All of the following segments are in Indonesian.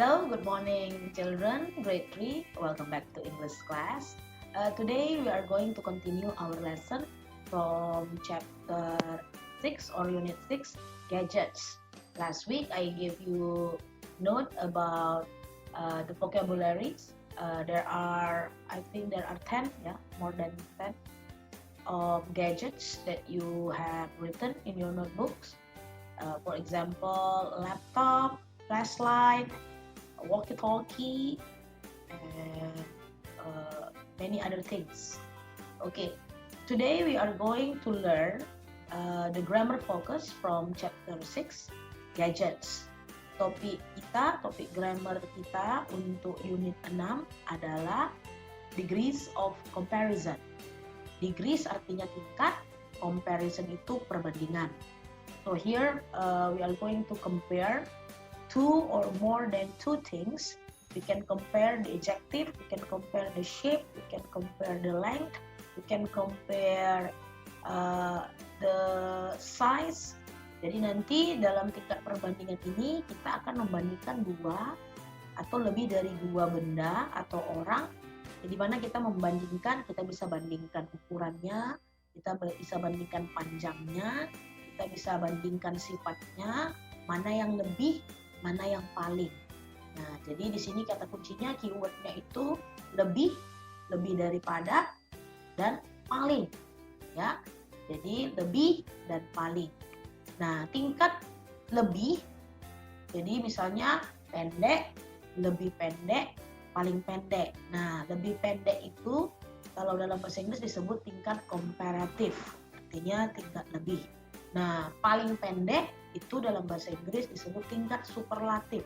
Hello, good morning children, grade 3, welcome back to English class. Today we are going to continue our lesson from chapter 6 or unit 6, gadgets. Last week I gave you note about the vocabularies. I think there are 10, more than 10 of gadgets that you have written in your notebooks. For example, laptop, flashlight, walkie-talkie, and many other things. Okay, today we are going to learn the grammar focus from chapter 6, gadgets. Topik grammar kita untuk unit 6 adalah degrees of comparison. Degrees artinya tingkat, comparison itu perbandingan. So here we are going to compare two or more than two things. We can compare the adjective, we can compare the shape, we can compare the length, we can compare the size. Jadi nanti dalam tingkat perbandingan ini kita akan membandingkan dua atau lebih dari dua benda atau orang. Di mana kita membandingkan, kita bisa bandingkan ukurannya, kita bisa bandingkan panjangnya, kita bisa bandingkan sifatnya, mana yang lebih, mana yang paling. Nah, jadi di sini kata kuncinya, keywordnya itu lebih daripada, dan paling. Ya, jadi lebih dan paling. Nah, tingkat lebih, jadi misalnya pendek, lebih pendek, paling pendek. Nah, lebih pendek itu kalau dalam bahasa Inggris disebut tingkat komparatif, artinya tingkat lebih. Nah, paling pendek itu dalam bahasa Inggris disebut tingkat superlatif.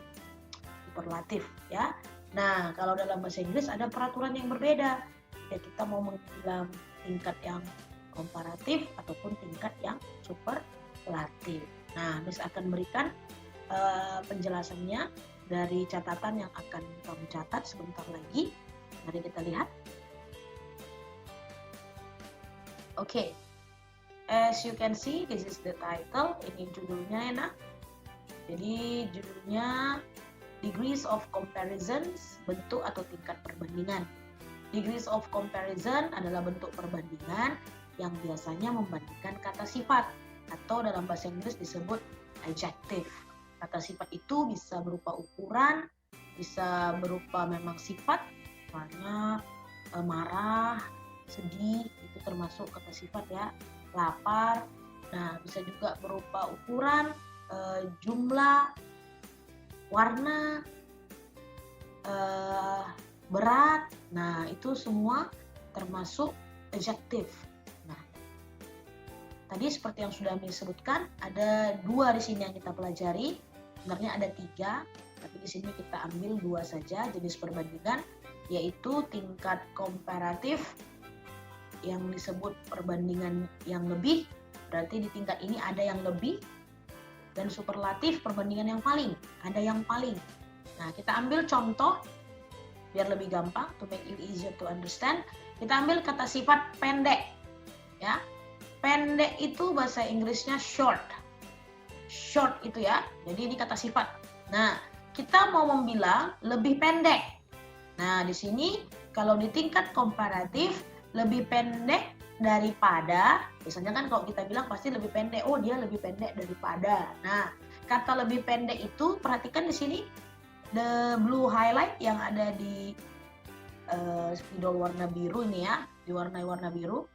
Ya. Nah, kalau dalam bahasa Inggris ada peraturan yang berbeda. Ya, kita mau mengbilang tingkat yang komparatif ataupun tingkat yang superlatif. Nah, Miss akan berikan penjelasannya dari catatan yang akan kamu catat sebentar lagi. Mari kita lihat. Oke. As you can see, this is the title. Ini judulnya ya, nak. Jadi judulnya Degrees of Comparisons, bentuk atau tingkat perbandingan. Degrees of comparison adalah bentuk perbandingan yang biasanya membandingkan kata sifat atau dalam bahasa Inggris disebut adjective. Kata sifat itu bisa berupa ukuran, bisa berupa memang sifat, misalnya marah, sedih, itu termasuk kata sifat ya. Lapar, nah bisa juga berupa ukuran, jumlah, warna, berat, nah itu semua termasuk adjective. Nah, tadi seperti yang sudah Miss sebutkan, ada dua di sini yang kita pelajari, sebenarnya ada tiga, tapi di sini kita ambil dua saja jenis perbandingan, yaitu tingkat komparatif, yang disebut perbandingan yang lebih, berarti di tingkat ini ada yang lebih, dan superlatif perbandingan yang paling, ada yang paling. Nah, kita ambil contoh biar lebih gampang, to make you easier to understand. Kita ambil kata sifat pendek, ya. Pendek itu bahasa Inggrisnya short, short itu ya. Jadi ini kata sifat. Nah, kita mau membilang lebih pendek. Nah, di sini kalau di tingkat komparatif lebih pendek daripada, biasanya kan kalau kita bilang pasti lebih pendek, oh dia lebih pendek daripada. Nah, kata lebih pendek itu, perhatikan di sini the blue highlight yang ada di spidol warna biru ini ya, diwarnai warna biru,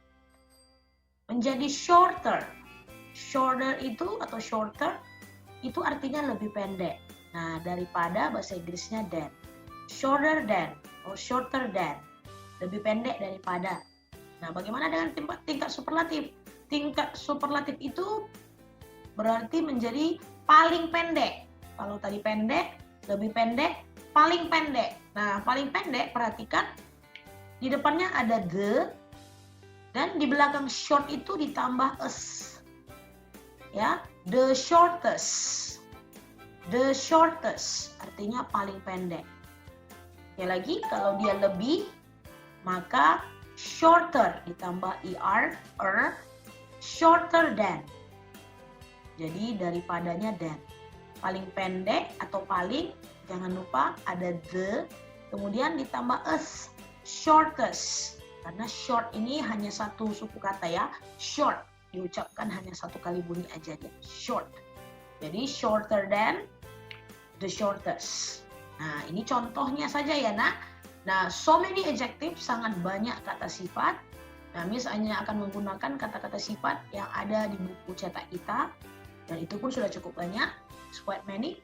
menjadi shorter. Shorter itu atau shorter itu artinya lebih pendek. Nah, daripada bahasa Inggrisnya than. Shorter than or shorter than, lebih pendek daripada. Nah, bagaimana dengan tingkat superlatif? Tingkat superlatif itu berarti menjadi paling pendek. Kalau tadi pendek, lebih pendek, paling pendek. Nah, paling pendek, perhatikan di depannya ada the, dan di belakang short itu ditambah s. Ya, the shortest. The shortest artinya paling pendek. Sekali lagi, kalau dia lebih, maka shorter ditambah er, shorter than. Jadi daripadanya than. paling pendek atau paling, jangan lupa ada the, kemudian ditambah us, shortest. Karena short ini hanya satu suku kata ya, short, diucapkan hanya satu kali bunyi aja dia, short. Jadi shorter than, the shortest. Nah, ini contohnya saja ya, nak. Nah, so many adjective, sangat banyak kata sifat. Nah, Miss hanya akan menggunakan kata-kata sifat yang ada di buku cetak kita. Dan itu pun sudah cukup banyak, it's quite many.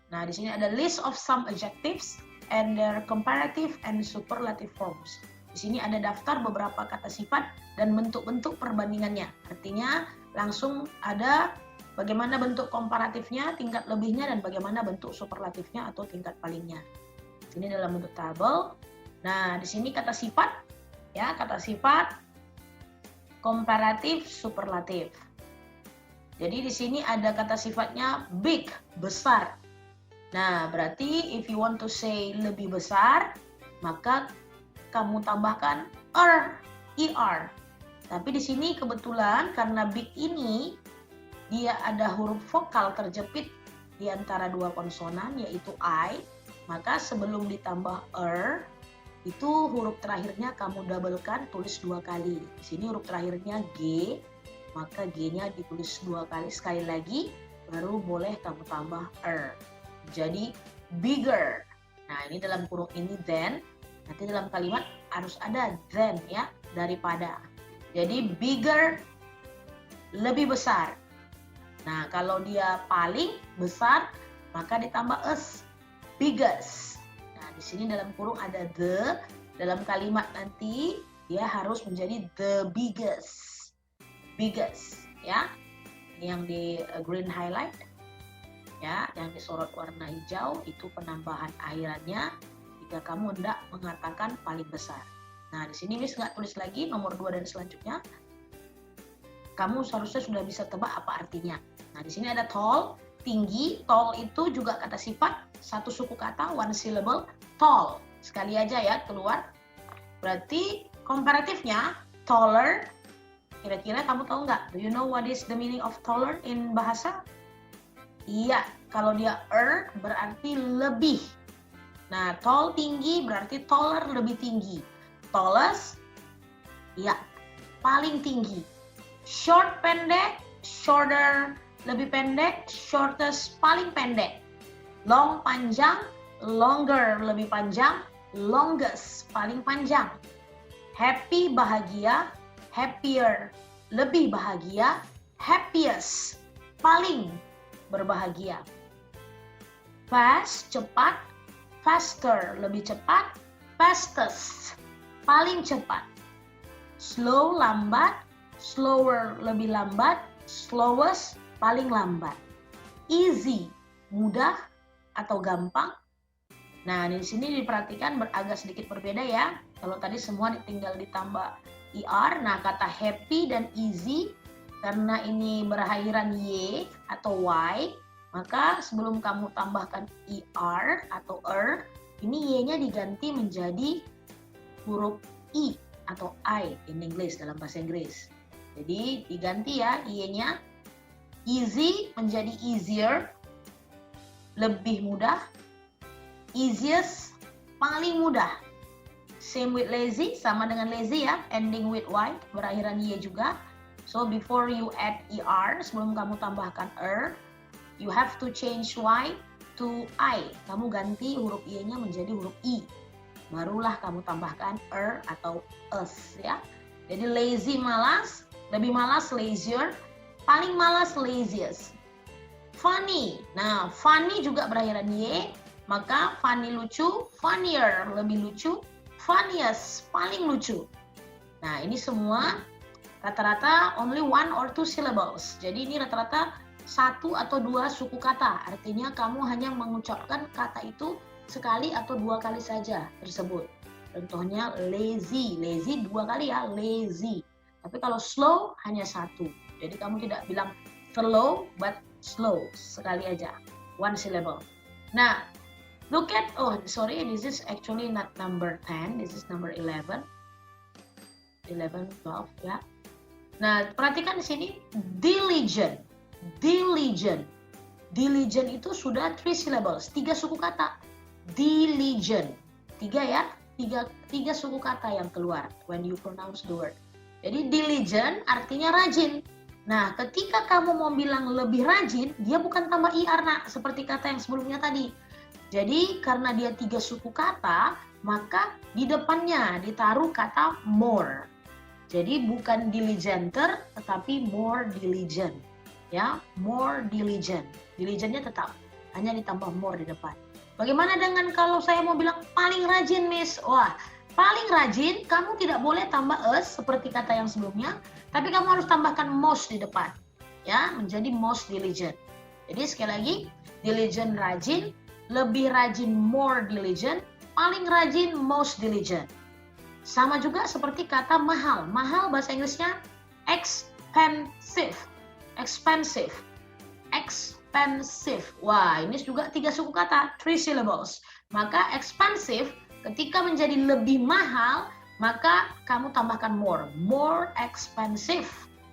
Nah, di sini ada list of some adjectives and their comparative and superlative forms. Di sini ada daftar beberapa kata sifat dan bentuk-bentuk perbandingannya. Artinya langsung ada bagaimana bentuk komparatifnya, tingkat lebihnya, dan bagaimana bentuk superlatifnya atau tingkat palingnya. Ini dalam bentuk tabel. Nah, di sini kata sifat, ya, kata sifat komparatif, superlatif. Jadi di sini ada kata sifatnya big, besar. Nah, berarti if you want to say lebih besar, maka kamu tambahkan er. Tapi di sini kebetulan karena big ini dia ada huruf vokal terjepit di antara dua konsonan yaitu I, maka sebelum ditambah itu huruf terakhirnya kamu doublekan, tulis dua kali. Di sini huruf terakhirnya G, maka G-nya ditulis dua kali, sekali lagi baru boleh kamu tambah Jadi bigger. Nah, ini dalam kurung ini than, nanti dalam kalimat harus ada than ya, daripada. Jadi bigger, lebih besar. Nah, kalau dia paling besar, maka ditambah us, biggest. Nah, di sini dalam kurung ada the, dalam kalimat nanti dia harus menjadi the biggest. Biggest, ya. Ini yang di green highlight. Ya, yang disorot warna hijau itu penambahan akhirannya jika kamu hendak mengatakan paling besar. Nah, di sini Miss nggak tulis lagi nomor 2 dan selanjutnya. Kamu seharusnya sudah bisa tebak apa artinya. Nah, di sini ada tall, tinggi. Tall itu juga kata sifat, satu suku kata, one syllable, tall. Sekali aja ya keluar. Berarti komparatifnya taller. Kira-kira kamu tahu nggak? Do you know what is the meaning of taller in bahasa? Iya, kalau dia berarti lebih. Nah, tall tinggi berarti taller lebih tinggi. Tallest, ya, paling tinggi. Short pendek, shorter lebih pendek, shortest paling pendek. Long panjang, longer lebih panjang, longest paling panjang. Happy bahagia, happier lebih bahagia, happiest paling berbahagia. Fast cepat, faster lebih cepat, fastest paling cepat. Slow lambat, slower lebih lambat, slowest paling lambat. Easy mudah atau gampang. Nah, di sini diperhatikan agak sedikit berbeda ya. Kalau tadi semua tinggal ditambah er, nah kata happy dan easy karena ini berakhiran y atau y, maka sebelum kamu tambahkan er atau ini y-nya diganti menjadi huruf i atau I in English dalam bahasa Inggris. Jadi diganti ya y-nya. Easy menjadi easier, lebih mudah. Easiest, paling mudah. Same with lazy, sama dengan lazy ya, ending with y, berakhiran y juga. So before you add er, sebelum kamu tambahkan you have to change y to I. Kamu ganti huruf y-nya menjadi huruf i. Barulah kamu tambahkan atau us ya. Jadi lazy malas, lebih malas lazier, paling malas laziest. Funny, nah funny juga berakhiran y, maka funny lucu, funnier lebih lucu, funniest paling lucu. Nah ini semua rata-rata only one or two syllables. Jadi ini rata-rata satu atau dua suku kata. Artinya kamu hanya mengucapkan kata itu sekali atau dua kali saja tersebut. Contohnya lazy, lazy dua kali ya, lazy. Tapi kalau slow hanya satu. Jadi kamu tidak bilang slow, but slow, sekali aja, one syllable. Nah, look at, this is actually not number 10, this is number 11. 11, 12 ya. Nah, perhatikan di sini diligent. Diligent. Diligent itu sudah 3 syllables, 3 suku kata. Diligent. 3 ya, 3 suku kata yang keluar when you pronounce the word. Jadi diligent artinya rajin. Nah, ketika kamu mau bilang lebih rajin, dia bukan tambah IR, nak, seperti kata yang sebelumnya tadi. Jadi karena dia 3 suku kata, maka di depannya ditaruh kata more. Jadi bukan diligenter, tetapi more diligent. Ya, more diligent. Diligentnya tetap, hanya ditambah more di depan. Bagaimana dengan kalau saya mau bilang paling rajin, Miss? Wah, paling rajin, kamu tidak boleh tambah us seperti kata yang sebelumnya, tapi kamu harus tambahkan most di depan. Ya, menjadi most diligent. Jadi sekali lagi, diligent rajin, lebih rajin more diligent, paling rajin most diligent. Sama juga seperti kata mahal. Mahal bahasa Inggrisnya expensive. Expensive. Expensive. Wah, ini juga 3 suku kata, 3 syllables. Maka expensive ketika menjadi lebih mahal, maka kamu tambahkan more. More expensive.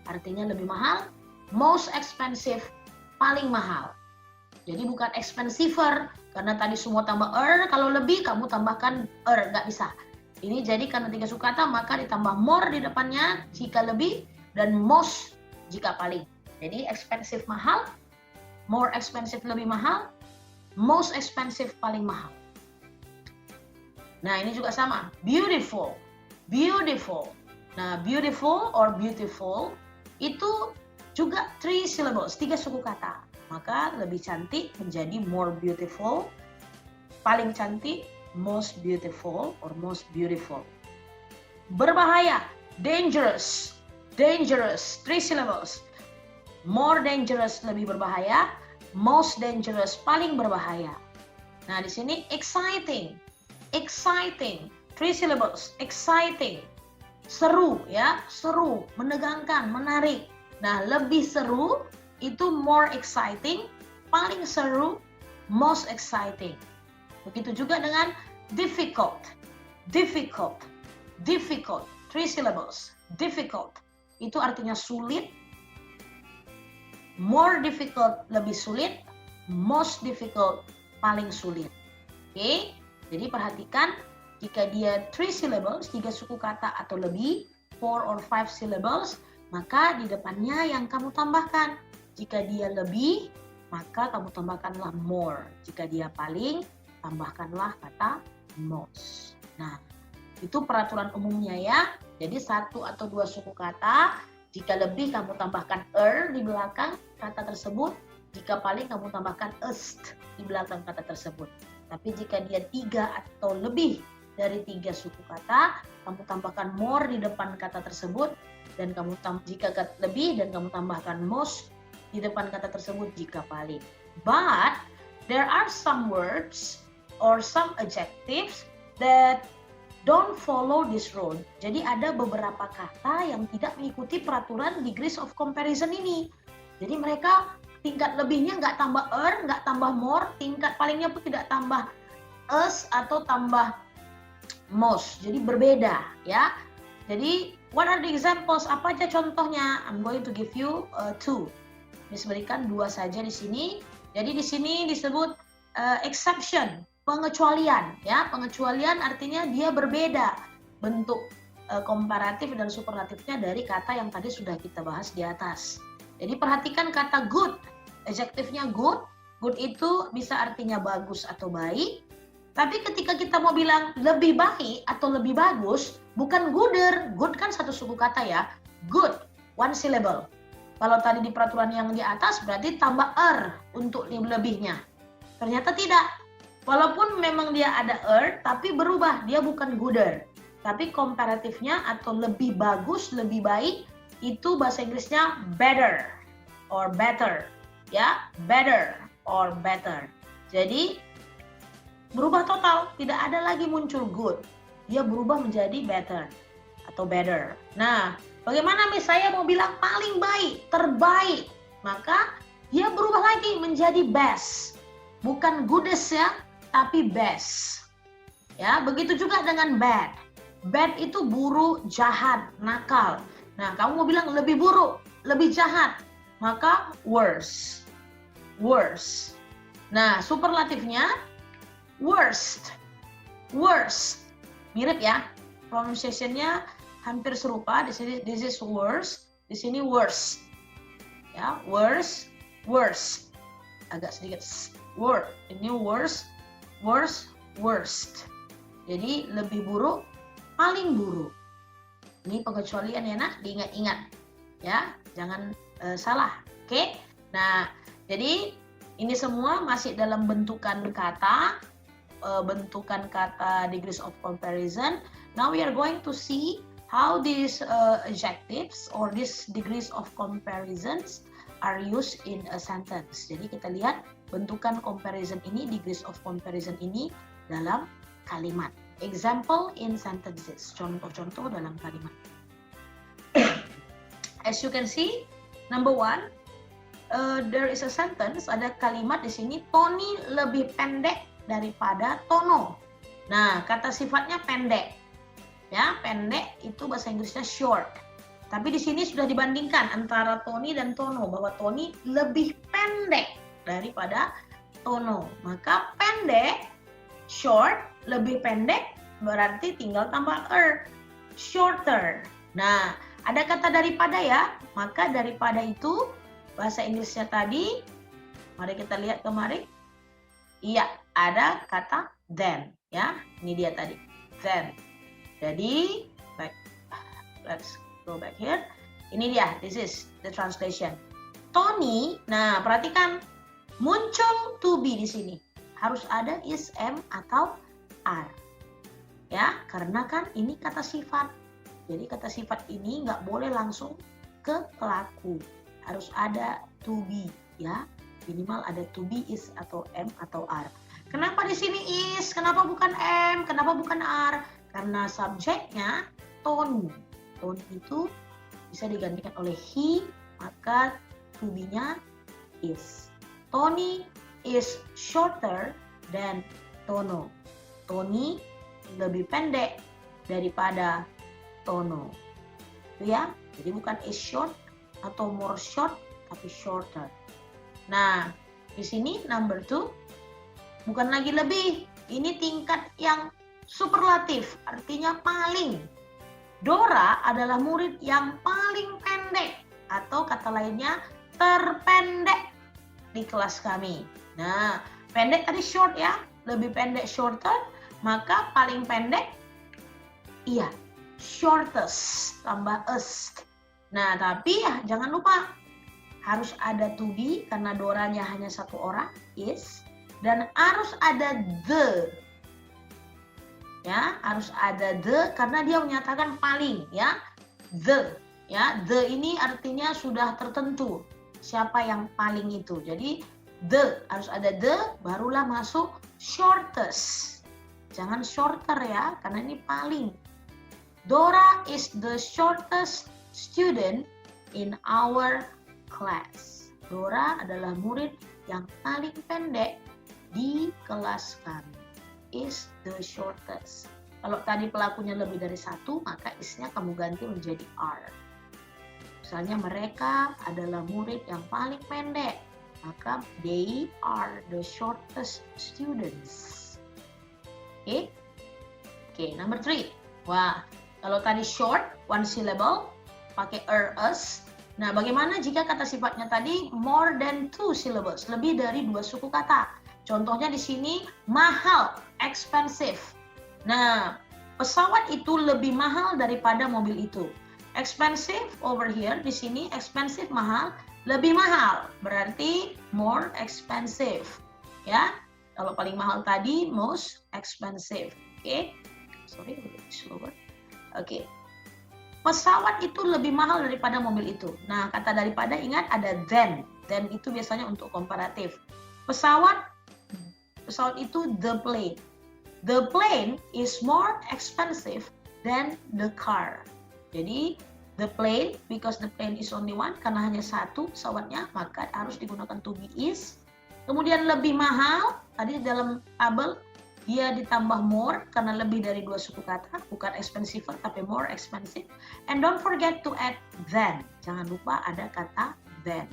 Artinya lebih mahal. Most expensive, paling mahal. Jadi bukan expensiver, karena tadi semua tambah kalau lebih kamu tambahkan nggak bisa. Ini jadi karena 3 suku kata, maka ditambah more di depannya jika lebih, dan most jika paling. Jadi expensive mahal, more expensive lebih mahal, most expensive paling mahal. Nah, ini juga sama, beautiful, beautiful. Nah, beautiful or beautiful itu juga 3 syllables, 3 suku kata. Maka lebih cantik menjadi more beautiful, paling cantik most beautiful or most beautiful. Berbahaya, dangerous, dangerous, 3 syllables. More dangerous lebih berbahaya, most dangerous paling berbahaya. Nah, di sini exciting, exciting, 3 syllables, exciting. Seru ya, seru, menegangkan, menarik. Nah, lebih seru itu more exciting, paling seru most exciting. Begitu juga dengan difficult, difficult, difficult, 3 syllables, difficult. Itu artinya sulit, more difficult lebih sulit, most difficult paling sulit. Oke, jadi perhatikan jika dia 3 syllables, 3 suku kata atau lebih, 4 or 5 syllables, maka di depannya yang kamu tambahkan. Jika dia lebih, maka kamu tambahkanlah more. Jika dia paling, tambahkanlah kata most. Nah, itu peraturan umumnya ya. Jadi 1 atau 2 suku kata, jika lebih kamu tambahkan di belakang kata tersebut, jika paling kamu tambahkan est di belakang kata tersebut. Tapi jika dia 3 atau lebih dari 3 suku kata, kamu tambahkan more di depan kata tersebut, dan jika lebih dan kamu tambahkan most di depan kata tersebut jika paling. But there are some words or some adjectives that don't follow this rule. Jadi ada beberapa kata yang tidak mengikuti peraturan degrees of comparison ini. Jadi mereka tingkat lebihnya nggak tambah nggak tambah more, tingkat palingnya pun tidak tambah us atau tambah most. Jadi berbeda ya. Jadi what are the examples? Apa aja contohnya? I'm going to give you 2. Disebutkan 2 saja di sini. Jadi di sini disebut exception, pengecualian ya. Pengecualian artinya dia berbeda bentuk komparatif dan superlatifnya dari kata yang tadi sudah kita bahas di atas. Jadi perhatikan kata good. Adjektifnya good. Good itu bisa artinya bagus atau baik. Tapi ketika kita mau bilang lebih baik atau lebih bagus, bukan gooder. Good kan 1 suku kata ya. Good, 1 syllable. Kalau tadi di peraturan yang di atas berarti tambah untuk lebihnya. Ternyata tidak. Walaupun memang dia ada tapi berubah. Dia bukan gooder. Tapi komparatifnya atau lebih bagus, lebih baik, itu bahasa Inggrisnya better or better. Ya, better or better. Jadi berubah total. Tidak ada lagi muncul good. Dia berubah menjadi better atau better. Nah, bagaimana misalnya mau bilang paling baik, terbaik, maka dia berubah lagi menjadi best. Bukan goodest ya, tapi best. Ya, begitu juga dengan bad. Bad itu buruk, jahat, nakal. Nah, kamu mau bilang lebih buruk, lebih jahat, maka worse. worse. Nah, superlatifnya worst. Worst. Mirip ya. Pronunciation-nya hampir serupa. Di sini this is worse, di sini worst. Ya, worse, worst. Agak sedikit word. Ini worse, worse, worst. Jadi lebih buruk, paling buruk. Ini pengecualian ya nak, diingat-ingat. Ya, jangan salah. Oke. Nah, jadi ini semua masih dalam bentukan kata degrees of comparison. Now we are going to see how these adjectives or these degrees of comparisons are used in a sentence. Jadi kita lihat bentukan comparison ini, degrees of comparison ini dalam kalimat. Example in sentences. Contoh-contoh dalam kalimat. As you can see, number one, there is a sentence, ada kalimat di sini, Tony lebih pendek daripada Tono. Nah, kata sifatnya pendek. Ya, pendek itu bahasa Inggrisnya short. Tapi di sini sudah dibandingkan antara Tony dan Tono, bahwa Tony lebih pendek daripada Tono. Maka pendek, short, lebih pendek, berarti tinggal tambah shorter. Nah, ada kata daripada ya, maka daripada itu bahasa Inggrisnya tadi, mari kita lihat kemarin. Iya, ada kata then, ya. Ini dia tadi, then. Jadi, let's go back here. Ini dia, this is the translation. Tony, nah perhatikan muncul to be di sini. Harus ada is, am, atau are. Ya, karena kan ini kata sifat. Jadi kata sifat ini nggak boleh langsung ke pelaku. Harus ada to be, ya. Minimal ada to be, is, atau am, atau are. Kenapa di sini is? Kenapa bukan am? Kenapa bukan are? Karena subjeknya Tony. Tony itu bisa digantikan oleh he, maka to be-nya is. Tony is shorter than Tono. Tony lebih pendek daripada Tono. Itu ya. Jadi bukan is short atau more short, tapi shorter. Nah, di sini number 2 bukan lagi lebih. Ini tingkat yang superlatif, artinya paling. Dora adalah murid yang paling pendek, atau kata lainnya terpendek di kelas kami. Nah, pendek tadi short ya, lebih pendek shorter, maka paling pendek iya, shortest tambah est. Nah, tapi ya jangan lupa harus ada to be karena Doranya hanya satu orang, is, dan harus ada the. Ya, harus ada the karena dia menyatakan paling, ya. The, ya. The ini artinya sudah tertentu siapa yang paling itu. Jadi the, harus ada the, barulah masuk shortest. Jangan shorter ya, karena ini paling. Dora is the shortest student in our class. Dora adalah murid yang paling pendek di kelas kami. Is the shortest. Kalau tadi pelakunya lebih dari satu, maka is-nya kamu ganti menjadi are. Misalnya mereka adalah murid yang paling pendek, maka they are the shortest students. Oke? Oke, number 3. Wah, kalau tadi short, one syllable, pakai us. Nah, bagaimana jika kata sifatnya tadi more than 2 syllables, lebih dari 2 suku kata? Contohnya di sini mahal, expensive. Nah, pesawat itu lebih mahal daripada mobil itu. Expensive over here, di sini expensive mahal, lebih mahal. Berarti more expensive. Ya, kalau paling mahal tadi most expensive. Oke. Sorry, slower. Oke. Pesawat itu lebih mahal daripada mobil itu. Nah, kata daripada ingat ada than. Than itu biasanya untuk komparatif. Pesawat itu the plane. The plane is more expensive than the car. Jadi the plane, because the plane is only one, karena hanya satu pesawatnya, maka harus digunakan to be is. Kemudian lebih mahal, tadi dalam tabel dia ditambah more karena lebih dari 2 suku kata, bukan expensive tapi more expensive. And don't forget to add than. Jangan lupa ada kata than.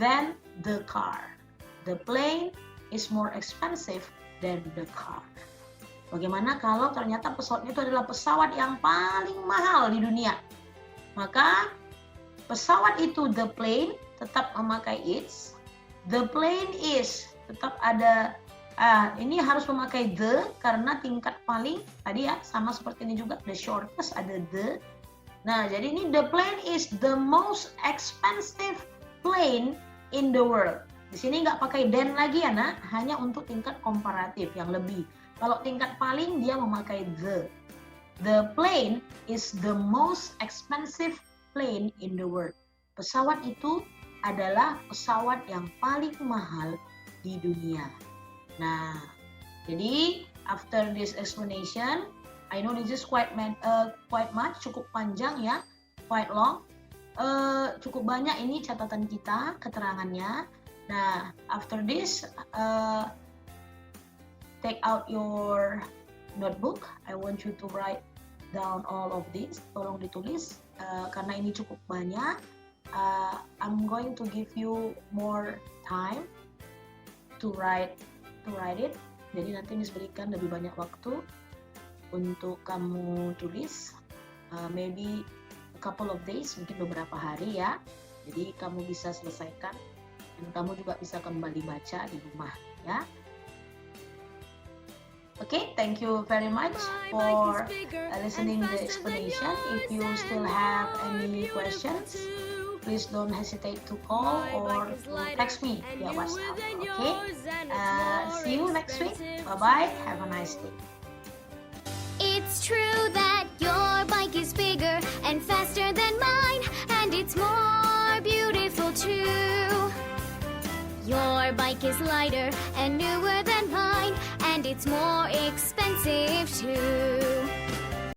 Than the car. the plane is more expensive than the car. Bagaimana kalau ternyata pesawat itu adalah pesawat yang paling mahal di dunia? Maka pesawat itu, the plane, tetap memakai is. The plane is, tetap ada, ini harus memakai the, karena tingkat paling, tadi ya, sama seperti ini juga, the shortest, ada the. Nah, jadi ini the plane is the most expensive plane in the world. Di sini nggak pakai than lagi ya, nak, hanya untuk tingkat komparatif yang lebih. Kalau tingkat paling dia memakai the. The plane is the most expensive plane in the world. Pesawat itu adalah pesawat yang paling mahal di dunia. Nah, jadi after this explanation, I know this is quite much, cukup panjang ya, quite long. Cukup banyak ini catatan kita, keterangannya. Nah, after this, take out your notebook. I want you to write down all of this. Tolong ditulis karena ini cukup banyak. I'm going to give you more time to write it. Jadi nanti Miss berikan lebih banyak waktu untuk kamu tulis. Maybe a couple of days, mungkin beberapa hari ya. Jadi kamu bisa selesaikan dan kamu juga bisa kembali baca di rumah ya. Okay, thank you very much for listening the explanation. If you still have any questions, please don't hesitate to call or text me via WhatsApp. Okay, see you next week. Bye-bye. Have a nice day. It's true that your bike is bigger and faster than mine, and it's more beautiful too. Your bike is lighter and newer than mine, and it's more expensive too.